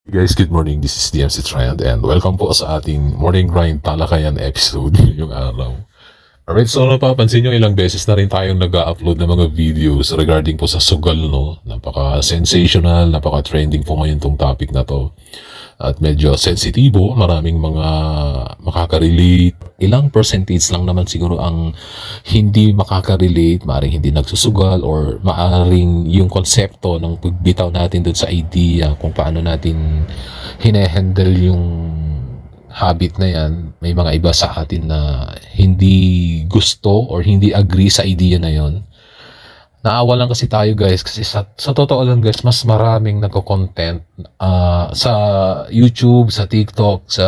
Guys, good morning. This is DMC Triand and welcome po sa ating Morning Grind Talakayan episode ngayong araw. Alright, so napapansin nyo ilang beses na rin tayong nag-upload ng mga videos regarding po sa sugal, no? Napaka-sensational, napaka-trending po ngayon tong topic na to. At medyo sensitibo, maraming mga makaka-relate. Ilang percentage lang naman siguro ang hindi makaka-relate, maaaring hindi nagsusugal or maaaring yung konsepto ng pagbitaw natin dun sa idea kung paano natin hine-handle yung habit na yan. May mga iba sa atin na hindi gusto or hindi agree sa idea na yon. Naawa lang kasi tayo guys kasi sa totoo lang guys, mas maraming nagko-content sa YouTube, sa TikTok, sa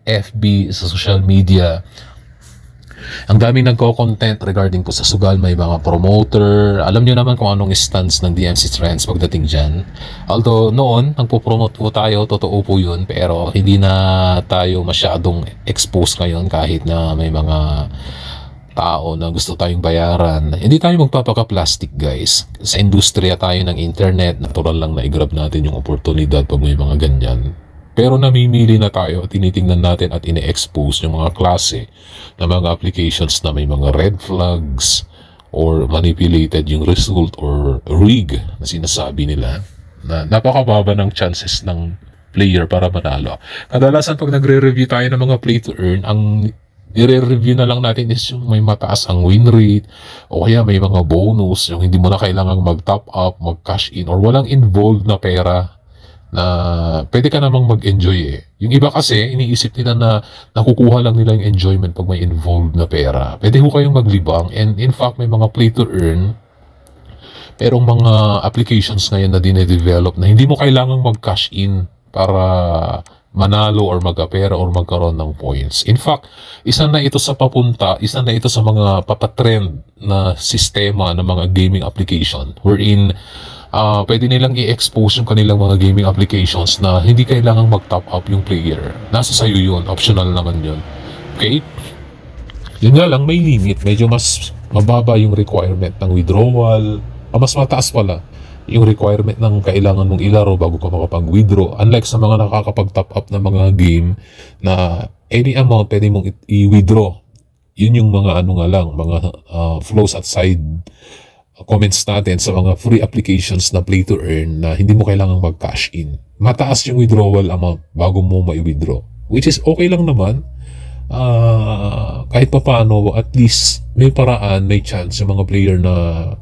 FB, sa social media. Ang daming nagko-content regarding po sa sugal, may mga promoter. Alam niyo naman kung anong stance ng DMC Trends pagdating dyan. Although noon, nagpo-promote po tayo, totoo po yun, pero hindi na tayo masyadong exposed ngayon kahit na may mga tao na gusto tayong bayaran. Hindi tayo magpapaka-plastic guys. Sa industriya tayo ng internet, natural lang na i-grab natin yung oportunidad pag may mga ganyan. Pero namimili na tayo at tinitingnan natin at ine-expose yung mga klase na mga applications na may mga red flags or manipulated yung result or rig na sinasabi nila na napakababa ng chances ng player para manalo. Kadalasan pag nagre-review tayo ng mga play to earn, ang i-review na lang natin is yung may mataas ang win rate o kaya may mga bonus, yung hindi mo na kailangang mag-top up, mag-cash in or walang involved na pera na pwede ka namang mag-enjoy eh. Yung iba kasi, iniisip nila na nakukuha lang nila yung enjoyment pag may involved na pera. Pwede ho kayong maglibang and in fact may mga play to earn pero mga applications ngayon na dine-develop na hindi mo kailangang mag-cash in para manalo or magkapera or magkaroon ng points. In fact, isa na ito sa papunta, isa na ito sa mga papatrend na sistema ng mga gaming application wherein pwede nilang i-expose yung kanilang mga gaming applications na hindi kailangang mag-top up yung player. Nasa sayo yun, optional naman yun. Okay? Yun nga lang, may limit. Medyo mas mababa yung requirement ng withdrawal. Mas mataas pala yung requirement ng kailangan mong ilaro bago ka makapag-withdraw. Unlike sa mga nakakapag-top up na mga game na any amount pwede mong i-withdraw. Yun yung mga ano nga lang, mga flows at side comments natin sa mga free applications na play to earn na hindi mo kailangang mag-cash in. Mataas yung withdrawal amount bago mo mai-withdraw. Which is okay lang naman. Kahit pa paano, at least may paraan, may chance yung mga player na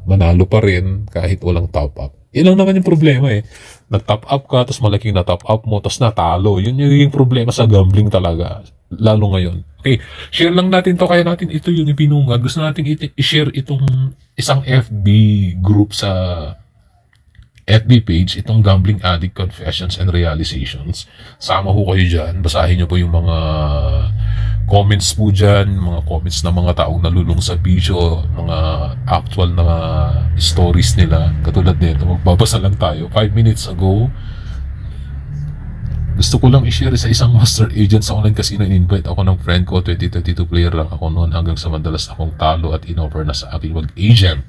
manalo pa rin kahit walang top up. Yun lang naman yung problema eh. Nag-top up ka, tapos malaking na-top up mo, tapos natalo. Yun yung problema sa gambling talaga. Lalo ngayon. Okay, share lang natin to, kaya natin ito yung ipinungad. Gusto natin i-share itong isang FB group sa FB page, itong Gambling Addict Confessions and Realizations. Sama ho kayo dyan. Basahin nyo po yung mga comments po dyan, mga comments ng mga taong nalulung sa bisyo, mga actual na stories nila. Katulad nito, magbabasa lang tayo. 5 minutes ago, gusto ko lang i-share sa isang master agent sa online casino. In-invite ako ng friend ko, 2032 player lang ako noon hanggang sa madalas akong talo at in-offer na sa aking mag-agent.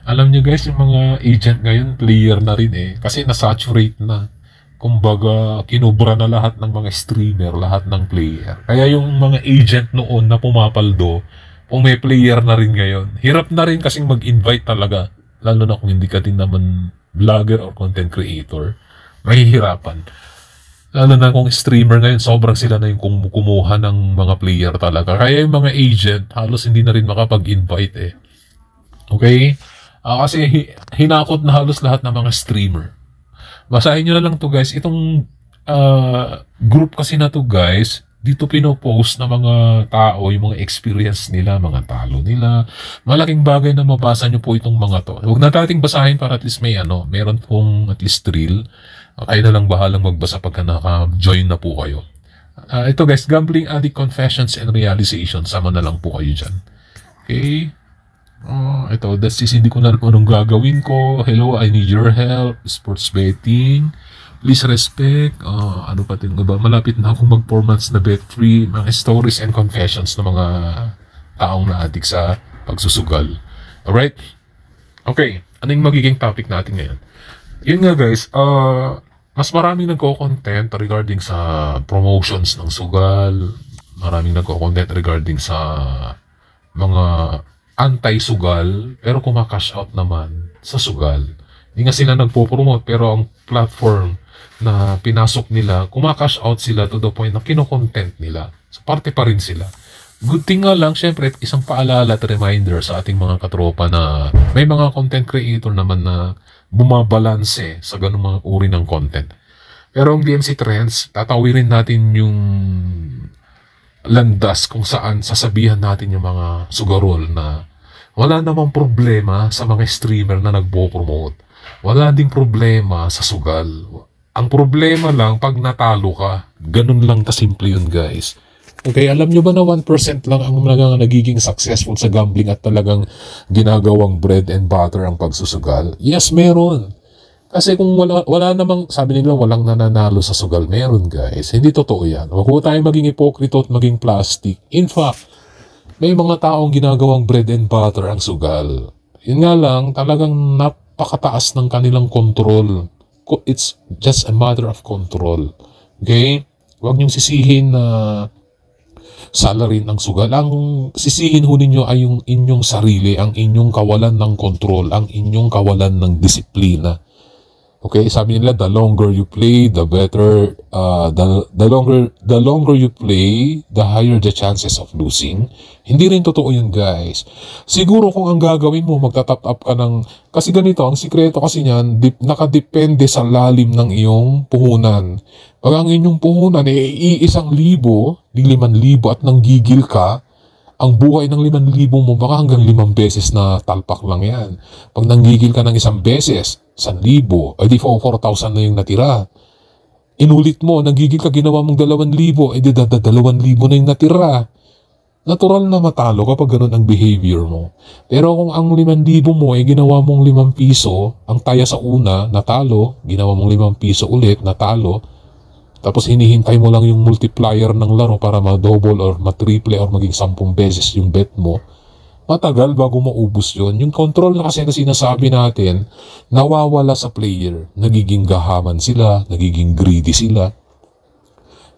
Alam niyo guys, yung mga agent ngayon, player na rin eh. Kasi nasaturate na. Kumbaga, kinubra na lahat ng mga streamer, lahat ng player. Kaya yung mga agent noon na pumapaldo, kung may player na rin ngayon, hirap na rin kasing mag-invite talaga. Lalo na kung hindi ka din naman vlogger or content creator. Mahihirapan. Lalo na kung streamer ngayon, sobrang sila na yung kumuha ng mga player talaga. Kaya yung mga agent, halos hindi na rin makapag-invite eh. Okay? Kasi hinakot na halos lahat ng mga streamer. Basahin nyo na lang to guys. Itong group kasi na to guys, dito pinopost na mga tao, yung mga experience nila, mga talo nila. Malaking bagay na mabasa nyo po itong mga to. Huwag na nating basahin para at least may meron pong at least thrill. Kayo na lang bahalang magbasa pagka naka-join na po kayo. Ito guys, Gambling Addict Confessions and Realizations. Sama na lang po kayo dyan. Okay? Ito, that's is hindi ko na kung anong gagawin ko. Hello, I need your help. Sports betting. Please respect. Ano pa din ba? Malapit na akong mag-4 months na bet free. Mga stories and confessions ng mga taong na-addict sa pagsusugal. Alright? Okay. Ano yung magiging topic natin ngayon? Yun nga guys, Mas maraming nagko-content regarding sa promotions ng sugal, maraming nagko-content regarding sa mga anti-sugal, pero kumakash out naman sa sugal. Hindi nga sila nagpo-promote, pero ang platform na pinasok nila, kumakash out sila to the point na kino-content nila. So, parte pa rin sila. Good thing nga lang, syempre, isang paalala at reminder sa ating mga katropa na may mga content creator naman na bumabalanse sa ganung mga uri ng content. Pero ang DMC Trends, tatawirin natin yung landas kung saan sasabihan natin yung mga sugarol na wala namang problema sa mga streamer na nagpo-promote. Wala ding problema sa sugal. Ang problema lang pag natalo ka. Ganun lang kasimple yun, guys. Okay, alam nyo ba na 1% lang ang nagiging successful sa gambling at talagang ginagawang bread and butter ang pagsusugal? Yes, meron. Kasi kung wala namang, sabi nila walang nananalo sa sugal, meron, guys. Hindi totoo yan. Huwag po tayong maging hipokrito at maging plastic. In fact, may mga taong ginagawang bread and butter ang sugal. Yun nga lang, talagang napakataas ng kanilang control. It's just a matter of control. Okay? Huwag niyong sisihin na salary ng sugal. Ang sisihin ho ninyo ay yung inyong sarili, ang inyong kawalan ng control, ang inyong kawalan ng disiplina. Okay, sabi nila, the longer you play, the better, the longer you play, the higher the chances of losing. Hindi rin totoo yun, guys. Siguro kung ang gagawin mo, magta-top up ka ng, kasi ganito, ang sikreto kasi niyan, nakadepende sa lalim ng iyong puhunan. Pag ang inyong puhunan ay 1,000, 5,000 at nanggigil ka, ang buhay ng 5,000 mo baka hanggang 5 beses na talpak lang yan. Pag nanggigil ka ng 1 beses, 1,000, edi 4,000 na yung natira. Inulit mo, nanggigil ka, ginawa mong 2,000, edi 2,000 na yung natira. Natural na matalo kapag ganun ang behavior mo. Pero kung ang 5,000 mo ay ginawa mong 5 piso, ang taya sa una, natalo, ginawa mong 5 piso ulit, natalo, tapos hinihintay mo lang yung multiplier ng laro para ma-double or ma-triple or maging 10 beses yung bet mo, matagal bago maubos yun. Yung control na kasi na sinasabi natin, nawawala sa player. Nagiging gahaman sila, nagiging greedy sila.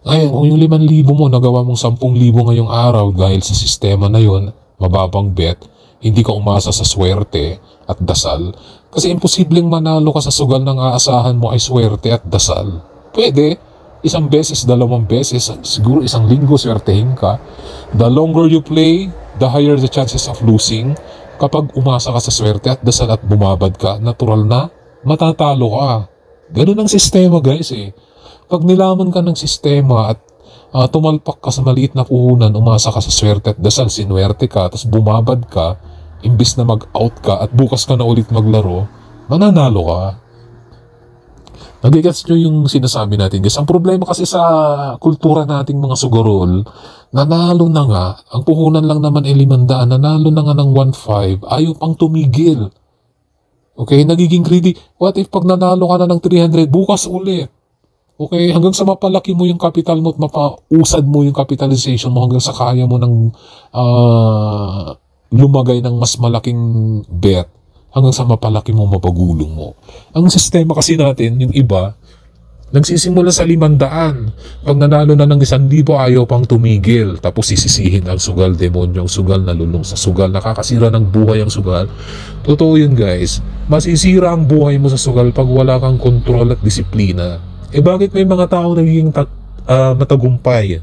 Ngayon, kung yung 5,000 mo, nagawa mong 10,000 ngayong araw dahil sa sistema na yun, mababang bet, hindi ka umasa sa swerte at dasal. Kasi imposibleng manalo ka sa sugal ng aasahan mo ay swerte at dasal. Pwede. 1 beses, 2 beses, siguro 1 linggo swertehin ka. The longer you play, the higher the chances of losing. Kapag umasa ka sa swerte at dasal at bumabad ka, natural na matatalo ka. Ganun ang sistema, guys eh. Pag nilaman ka ng sistema at tumalpak ka sa maliit na puhunan, umasa ka sa swerte at dasal, sinuwerte ka, tapos bumabad ka, imbis na mag-out ka at bukas ka na ulit maglaro, mananalo ka. Nagigets nyo yung sinasabi natin, guys. Ang problema kasi sa kultura nating mga sugarol, nanalo na nga, ang puhunan lang naman ay 500, nanalo na nga ng 1,500, ayaw pang tumigil. Okay, nagiging greedy. What if pag nanalo ka na ng 300, bukas ulit? Okay, hanggang sa mapalaki mo yung capital mo at mapausad mo yung capitalization mo hanggang sa kaya mo ng lumagay ng mas malaking bet. Hanggang sa mapalaki mo, mapagulong mo. Ang sistema kasi natin, yung iba, nagsisimula sa 500. Pag nanalo na ng 1,000, ayaw pang tumigil. Tapos sisisihin ang sugal, demonyo ang sugal, nalulong sa sugal, nakakasira ng buhay ang sugal. Totoo yun, guys. Masisira ang buhay mo sa sugal pag wala kang kontrol at disiplina. Eh bakit may mga taong nagiging matagumpay?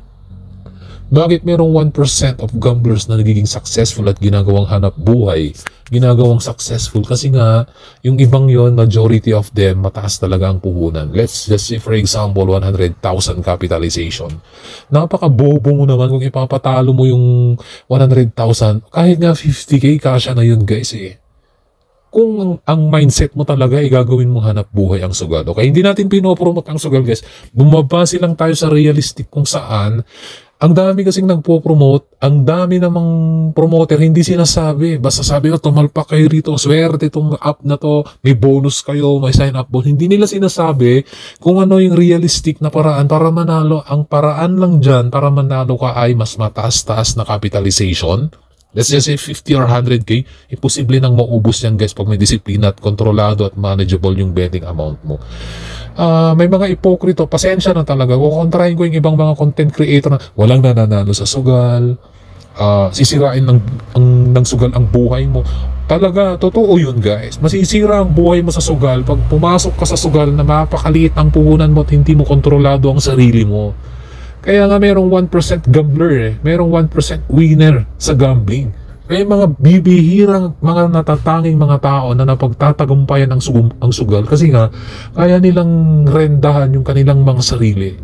Bakit merong 1% of gamblers na nagiging successful at ginagawang hanap buhay? Ginagawang successful kasi nga, yung ibang yon, majority of them, mataas talaga ang puhunan. Let's just say for example, 100,000 capitalization. Napaka-bobo mo naman kung ipapatalo mo yung 100,000. Kahit nga 50K, kasya na yun, guys eh. Kung ang mindset mo talaga ay gagawin mo hanap buhay ang sugal. Okay, hindi natin pinopromote ang sugal, guys. Bumabase lang tayo sa realistic kung saan. Ang dami kasing nagpo-promote, ang dami namang promoter, hindi sinasabi. Basta sabi ko, tumalpak kayo rito, swerte itong app na to, may bonus kayo, may sign up bonus. Hindi nila sinasabi kung ano yung realistic na paraan para manalo. Ang paraan lang dyan para manalo ka ay mas mataas-taas na capitalization. Let's just say 50 or 100K, imposible nang maubos yan, guys, pag may disiplina at kontrolado at manageable yung betting amount mo. May mga ipokrito, pasensya na talaga. Kukontrahin ko yung ibang mga content creator na walang nananalo sa sugal, sisirain ng sugal ang buhay mo. Talaga, totoo yun guys. Masisira ang buhay mo sa sugal pag pumasok ka sa sugal na mapakaliit ang puhunan mo at hindi mo kontrolado ang sarili mo. Kaya nga merong 1% gambler merong 1% winner sa gambling. May mga bibihirang mga natatanging mga tao na napagtatagumpayan ang sugal kasi nga kaya nilang rendahan yung kanilang mga sarili.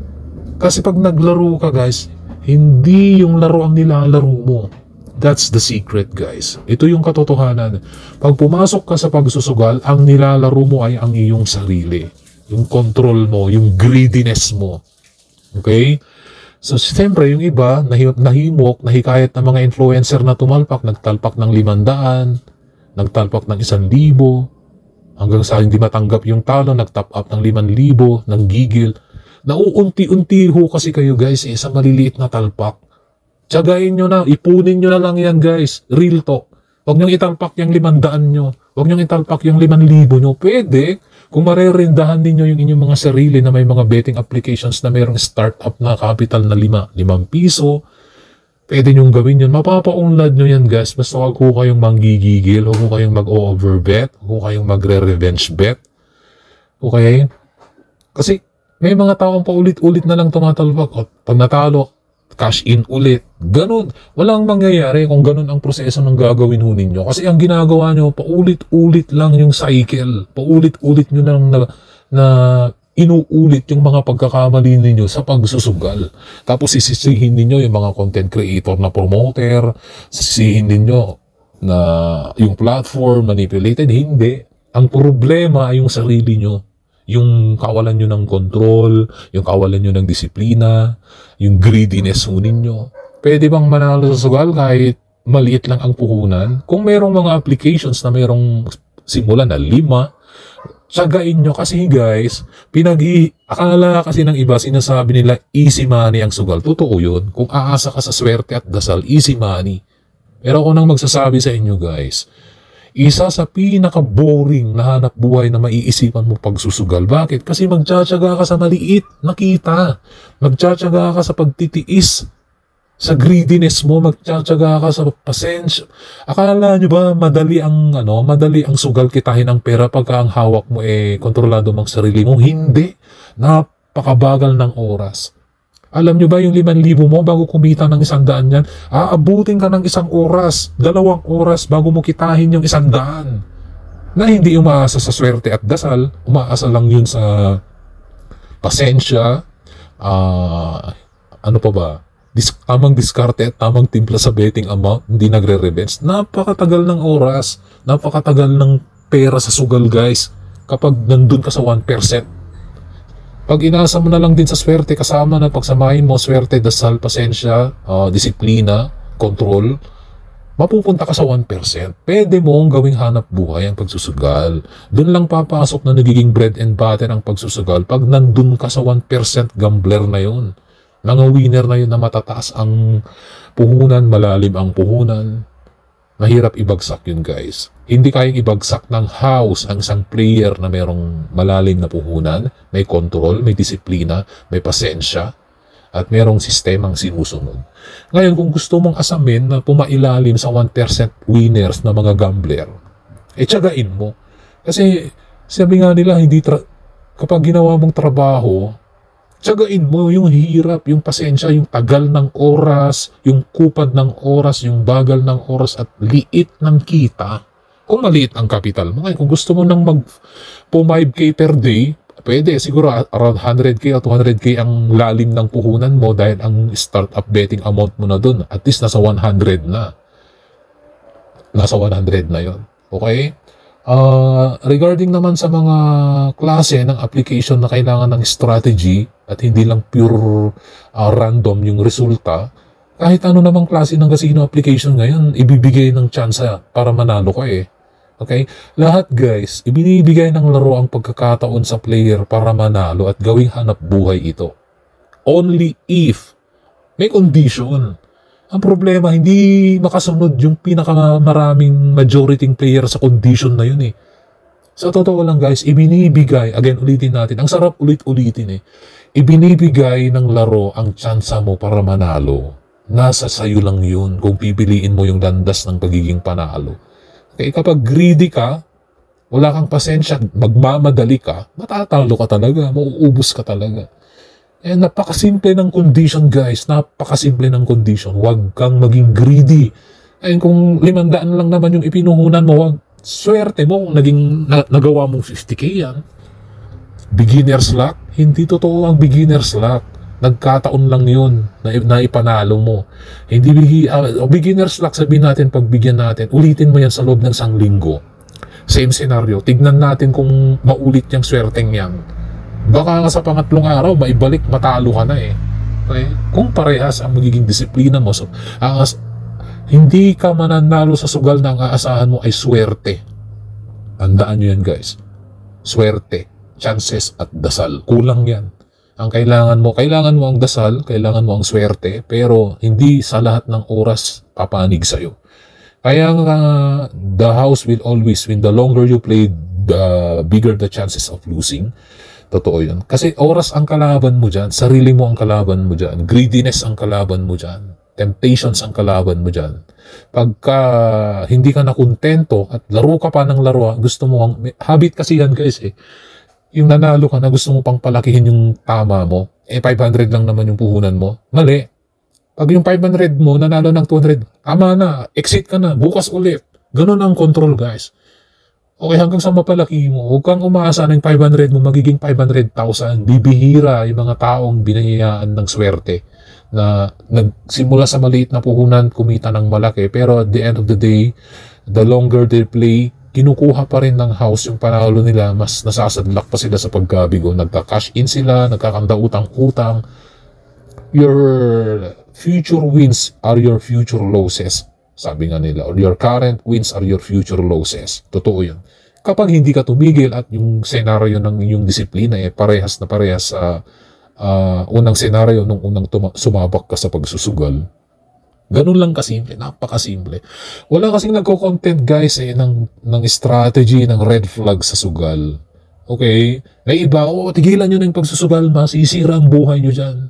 Kasi pag naglaro ka guys, hindi yung laro ang nilalaro mo. That's the secret guys. Ito yung katotohanan. Pag pumasok ka sa pagsusugal, ang nilalaro mo ay ang iyong sarili. Yung control mo, yung greediness mo. Okay? So, siyempre, yung iba, nahimok, nahikayat ng mga influencer na tumalpak, nagtalpak ng 500, nagtalpak ng 1,000, hanggang sa hindi matanggap yung talo, nagtop up ng 5,000, ng gigil. Nauunti-unti ho kasi kayo guys, sa maliliit na talpak. Tiyagain nyo na, ipunin nyo na lang yan guys. Real talk. Huwag nyo italpak yung 500 nyo. Huwag nyo italpak yung 5,000 nyo. Pwede. Kung marerindahan ninyo yung inyong mga sarili na may mga betting applications na mayroong startup na capital na 5 piso, pwede nyong gawin yun. Mapapaunlad nyo yan guys. Basta huwag ko kayong manggigigil, huwag ko kayong mag-overbet, huwag ko kayong magre-revenge bet. Okay? Kasi may mga taong paulit-ulit na lang tumatalpak. O, pag natalo, cash in ulit. Ganun. Walang mangyayari kung ganun ang proseso ng gagawin ho ninyo. Kasi ang ginagawa nyo, paulit-ulit lang yung cycle. Paulit-ulit nyo lang na inuulit yung mga pagkakamali ninyo sa pagsusugal. Tapos sisisihin ninyo yung mga content creator na promoter, sisisihin ninyo na yung platform manipulated. Hindi. Ang problema ay yung sarili nyo. Yung kawalan nyo ng control, yung kawalan nyo ng disiplina, yung greediness mo ninyo. Pwede bang manalo sa sugal kahit maliit lang ang puhunan? Kung mayroong mga applications na mayroong simula na 5, tsagain nyo kasi guys, akala kasi ng iba, sinasabi nila easy money ang sugal. Totoo yun. Kung aasa ka sa swerte at dasal, easy money. Pero ako nang magsasabi sa inyo guys, isa sa pinaka-boring na hanap buhay na maiisipan mo pagsusugal. Bakit? Kasi magtsatsaga ka sa maliit na kita. Magtsatsaga ka sa pagtitiis. Sa greediness mo, magtsatsaga ka sa pasensya. Akala nyo ba madali ang sugal kitahin ng pera pagka ang hawak mo kontrolado mang sarili mo? Hindi. Napakabagal ng oras. Alam nyo ba yung 5,000 mo bago kumita ng 100 yan? Aabutin ka ng 1 oras, 2 oras bago mo kitahin yung 100. Na hindi umaasa sa swerte at dasal, umaasa lang yun sa pasensya, ano pa ba? Tamang diskarte at tamang timpla sa betting amount, hindi nagre-revenge. Napakatagal ng oras, napakatagal ng pera sa sugal guys kapag nandun ka sa 1%. Pag inaasa mo na lang din sa swerte, kasama na pagsamahin mo swerte, dasal, pasensya, disiplina, control, mapupunta ka sa 1%. Pwede mong gawing hanap buhay ang pagsusugal. Doon lang papasok na nagiging bread and butter ang pagsusugal pag nandun ka sa 1% gambler na yun. Mga winner na yun na matataas ang puhunan, malalim ang puhunan. Mahirap ibagsak yun guys. Hindi kayang ibagsak ng house ang isang player na mayroong malalim na puhunan, may control, may disiplina, may pasensya, at mayroong sistemang sinusunod. Ngayon, kung gusto mong asamin na pumailalim sa 1% winners na mga gambler, tsagain mo. Kasi sabi nga nila, kapag ginawa mong trabaho, tsagain mo yung hirap, yung pasensya, yung tagal ng oras, yung kupad ng oras, yung bagal ng oras at liit ng kita. Kung maliit ang capital mo, kung gusto mo nang mag 5K per day, pwede siguro around 100K o 200K ang lalim ng puhunan mo dahil ang startup betting amount mo na dun, at least nasa 100 na. Nasa 100 na yon. Okay? Regarding naman sa mga klase ng application na kailangan ng strategy at hindi lang pure random yung resulta, kahit ano namang klase ng casino application ngayon, ibibigay ng chance para manalo ka Okay? Lahat guys, ibinibigay ng laro ang pagkakataon sa player para manalo at gawing hanap buhay ito. Only if may condition. Ang problema, hindi makasunod yung pinakamaraming majority player sa condition na yun Sa totoo lang guys, ibinibigay, again ulitin natin, ang sarap ulit-ulitin ibinibigay ng laro ang tsansa mo para manalo. Nasa sayo lang yun kung pipiliin mo yung landas ng pagiging panalo. Okay, kapag greedy ka, wala kang pasensya, magmamadali ka, matatalo ka talaga, mauubos ka talaga. Eh, napakasimple ng condition guys, napakasimple ng condition. Huwag kang maging greedy. Ay kung 500 lang naman yung ipinuhunan mo, wag swerte mo kung nagawa mong 50k yan. Beginner's luck? Hindi totoo ang beginner's luck. Nagkataon lang yun na ipanalo mo. Hindi beginner's luck, sabihin natin, pagbigyan natin, ulitin mo yan sa loob ng 1 linggo. Same scenario. Tignan natin kung maulit yung swerteng yan. Baka nga sa pangatlong araw, maibalik, matalo ka na Okay? Kung parehas ang magiging disiplina mo, so, hindi ka mananalo sa sugal na ang aasahan mo ay swerte. Tandaan nyo yan guys. Swerte, chances at dasal. Kulang yan. Ang kailangan mo ang dasal, kailangan mo ang swerte, pero hindi sa lahat ng oras papanig sa'yo. Kaya the house will always win. The longer you play, the bigger the chances of losing. Totoo yun. Kasi oras ang kalaban mo dyan, sarili mo ang kalaban mo dyan, greediness ang kalaban mo dyan. Temptations ang kalaban mo dyan. Pagka hindi ka nakontento at laro ka pa ng laro, gusto mo, habit kasi yan guys yung nanalo ka na gusto mo pang palakihin yung tama mo, 500 lang naman yung puhunan mo, mali. Pag yung 500 mo, nanalo ng 200, tama na, exit ka na, bukas ulit. Ganun ang control guys. Okay, hanggang sa mapalaki mo, huwag kang umaasa ng 500 mo, magiging 500,000. Bibihira yung mga taong binayaan ng swerte na nagsimula sa maliit na puhunan, kumita ng malaki. Pero at the end of the day, the longer they play, kinukuha pa rin ng house yung panalo nila, mas nasasadlak pa sila sa pagkabigo. Nagka-cash in sila, nagkakanda utang-utang. Your future wins are your future losses. Sabi nga nila, or your current wins are your future losses. Totoo yun. Kapag hindi ka tumigil at yung senaryo ng inyong disiplina parehas na parehas sa unang senaryo nung unang sumabak ka sa pagsusugal. Ganun lang kasimple, napakasimple. Wala kasing nagko-content guys ng strategy, ng red flag sa sugal. Okay? May iba, tigilan nyo na yung pagsusugal, masisira ang buhay nyo dyan.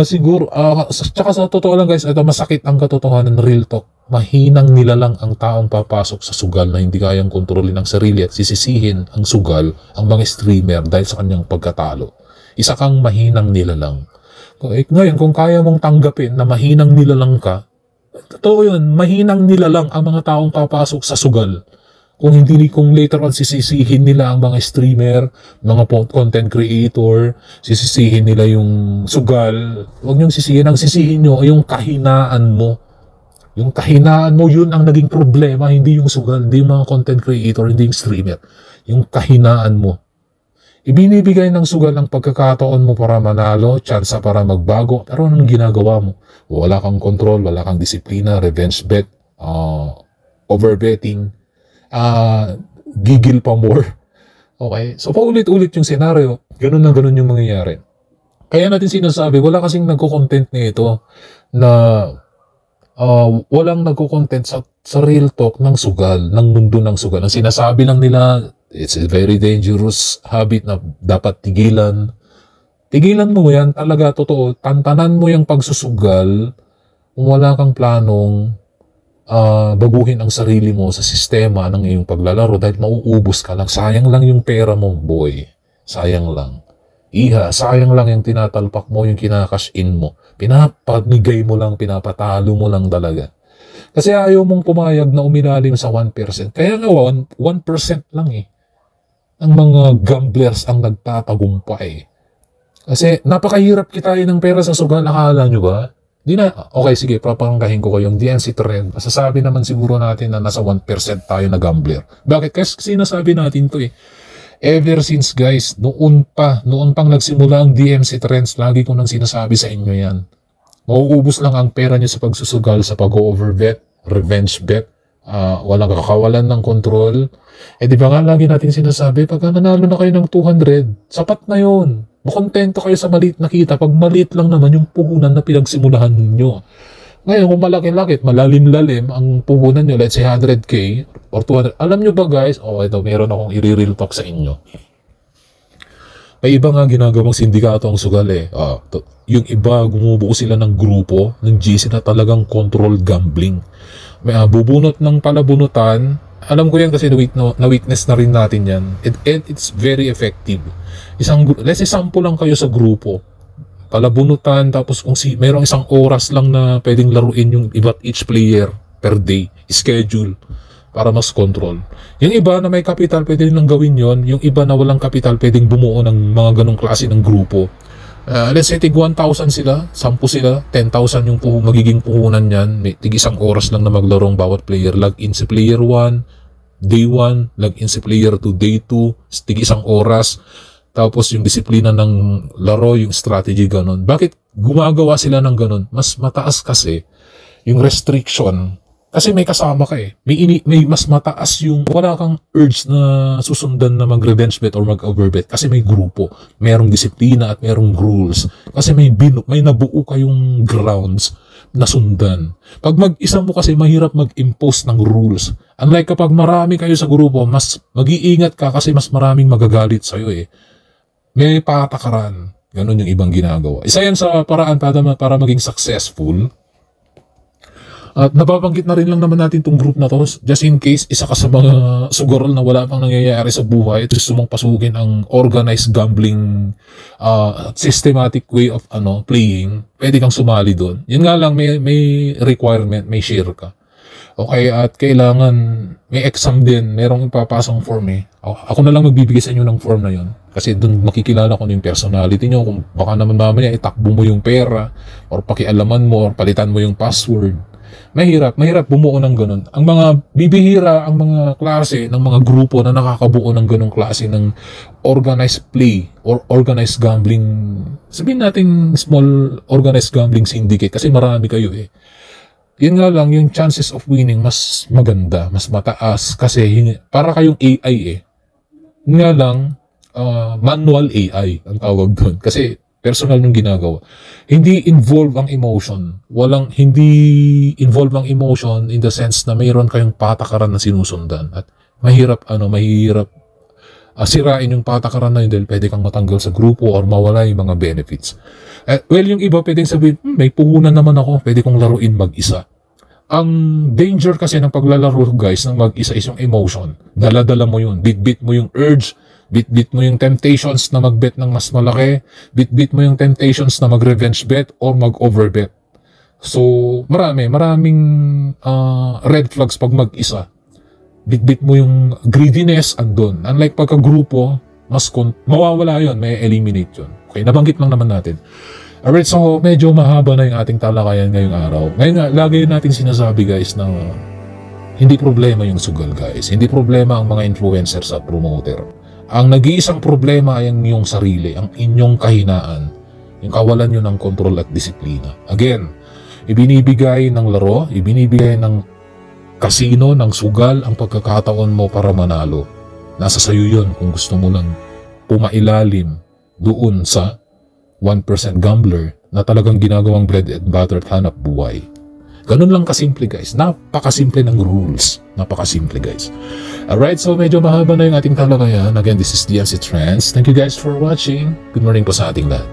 Siguro. Tsaka sa totoo lang guys, ito masakit ang katotohanan, real talk. Mahinang nilalang ang taong papasok sa sugal na hindi kayang kontrolin ang sarili at sisisihin ang sugal, ang mga streamer dahil sa kanyang pagkatalo. Isa kang mahinang nilalang. Ngayon, kung kaya mong tanggapin na mahinang nilalang ka, totoo yun, mahinang nilalang ang mga taong papasok sa sugal. Kung later on sisisihin nila ang mga streamer, mga content creator, sisisihin nila yung sugal, huwag niyong sisihin. Ang sisihin nyo yung kahinaan mo. Yung kahinaan mo, yun ang naging problema, hindi yung sugal, hindi yung mga content creator, hindi yung streamer. Yung kahinaan mo. Ibinibigay ng sugal ang pagkakataon mo para manalo, tsansa para magbago, pero anong ginagawa mo? Wala kang control, wala kang disiplina, revenge bet, overbetting, gigil pa more. Okay? So, paulit-ulit yung senaryo, ganun na ganun yung mangyayari. Kaya natin sinasabi, wala kasing nagko-content nito na walang nagko-content sa real talk ng sugal, ng mundo ng sugal. Ang sinasabi lang nila, it's a very dangerous habit na dapat tigilan. Tigilan mo yan, talaga totoo. Tantanan mo yung pagsusugal kung wala kang planong baguhin ang sarili mo sa sistema ng iyong paglalaro dahil mauubos ka lang. Sayang lang yung pera mo, boy. Sayang lang. Sayang lang yung tinatalpak mo, yung kinakash in mo. Pinapamigay mo lang, pinapatalo mo lang talaga. Kasi ayaw mong pumayag na umilalim sa 1%. Kaya nga 1% lang ang mga gamblers ang nagtatagumpay. Kasi napakahirap kitain ng pera sa sugal, akala nyo ba? Okay, sige, papangkahin ko yung DMC trend. Masasabi naman siguro natin na nasa 1% tayo na gambler. Bakit? Kasi sinasabi natin to Ever since guys, noon pang nagsimula ang DMC trends, lagi ko nang sinasabi sa inyo yan. Mauubos lang ang pera nyo sa pagsusugal, sa pag-overbet, revenge bet, walang kakawalan ng control. Di ba nga lagi natin sinasabi, pag nanalo na kayo ng 200, sapat na yun. Makontento kayo sa maliit na kita, pag maliit lang naman yung puhunan na pinagsimulahan ninyo. Ngayon, kung malaki-laki, malalim-lalim ang puhunan nyo, let's say 100K or 200, alam nyo ba guys, ito, meron akong i-real talk sa inyo. May iba nga ginagawang sindikato ang sugal eh. Yung iba, gumubuo sila ng grupo, ng GC na talagang controlled gambling. May bubunot ng palabunutan. Alam ko yan kasi na-witness na rin natin yan. And it's very effective. Let's say, sample lang kayo sa grupo. Palabunutan, tapos kung mayroong isang oras lang na pwedeng laruin yung each player per day. Schedule. Para mas control. Yung iba na may kapital, pwede nilang gawin yon. Yung iba na walang kapital, pwedeng bumuo ng mga ganong klase ng grupo. Let's say, tig 1,000 sila, 10 sila, 10,000 yung magiging puhunan yan. May tig isang oras lang na maglarong bawat player. Log in si player 1, day 1, log in si player 2, day 2, tig isang oras. Tapos yung disiplina ng laro, yung strategy, ganon. Bakit gumagawa sila ng ganon? Mas mataas kasi yung restriction. Kasi may kasama ka eh. May mas mataas yung wala kang urge na susundan na mag-revenge bet or mag-overbet. Kasi may grupo. Merong disiplina at merong rules. Kasi may nabuo kayong grounds na sundan. Pag mag-isa mo kasi mahirap mag-impose ng rules. Unlike kapag marami kayo sa grupo, mas mag-iingat ka kasi mas maraming magagalit sa'yo eh. May patakaran. Ganon yung ibang ginagawa. Isa yan sa paraan para maging successful. At nababanggit na rin lang naman natin itong group na to just in case isa ka sa mga sugarol na wala pang nangyayari sa buhay at gusto mong pasukin ang organized gambling systematic way of playing, pwede kang sumali doon. Yun nga lang, may requirement, may share ka. Okay, at kailangan may exam din, merong ipapasang form eh. Ako na lang magbibigay sa inyo ng form na yun. Kasi doon makikilala ko yung personality nyo, kung baka naman mamaya itakbo mo yung pera or pakialaman mo or palitan mo yung password. Mahirap bumuo ng ganun. Ang mga bibihira, ang mga klase ng mga grupo na nakakabuo ng ganung klase ng organized play or organized gambling. Sabihin natin small organized gambling syndicate kasi marami kayo eh. Yun nga lang, yung chances of winning mas maganda, mas mataas kasi para kayong AI eh. Yun nga lang, manual AI ang tawag doon. Kasi personal nung ginagawa. Hindi involve ang emotion. Hindi involve ang emotion in the sense na mayroon kayong patakaran na sinusundan. At mahirap sirain yung patakaran na yun dahil pwede kang matanggal sa grupo or mawala yung mga benefits. Well, yung iba pwedeng sabihin, may puhunan naman ako, pwede kong laruin mag-isa. Ang danger kasi ng paglalaro guys ng mag-isa is yung emotion. Dala-dala mo yun. Bit-bit mo yung urge. Bit-bit mo yung temptations na mag-bet ng mas malaki. Bit-bit mo yung temptations na mag-revenge bet or mag-overbet. So, maraming red flags pag mag-isa. Bit-bit mo yung greediness andun. Unlike pagka-grupo, mawawala yun, may eliminate yun. Okay, nabanggit lang naman natin. Alright, so medyo mahaba na yung ating talakayan ngayong araw. Ngayon nga, lagi natin sinasabi guys na hindi problema yung sugal guys. Hindi problema ang mga influencers at promoter. Ang nag-iisang problema ay ang inyong sarili, ang inyong kahinaan, yung kawalan nyo ng kontrol at disiplina. Again, ibinibigay ng laro, ibinibigay ng kasino, ng sugal, ang pagkakataon mo para manalo. Nasa sayo yun kung gusto mo lang pumailalim doon sa 1% gambler na talagang ginagawang bread and butter at hanap buhay. Ganun lang kasimple guys. Napakasimple ng rules. Napakasimple guys. Alright, so medyo mahaba na yung ating talakayan. Again, this is DMC Trends. Thank you guys for watching. Good morning po sa ating lahat.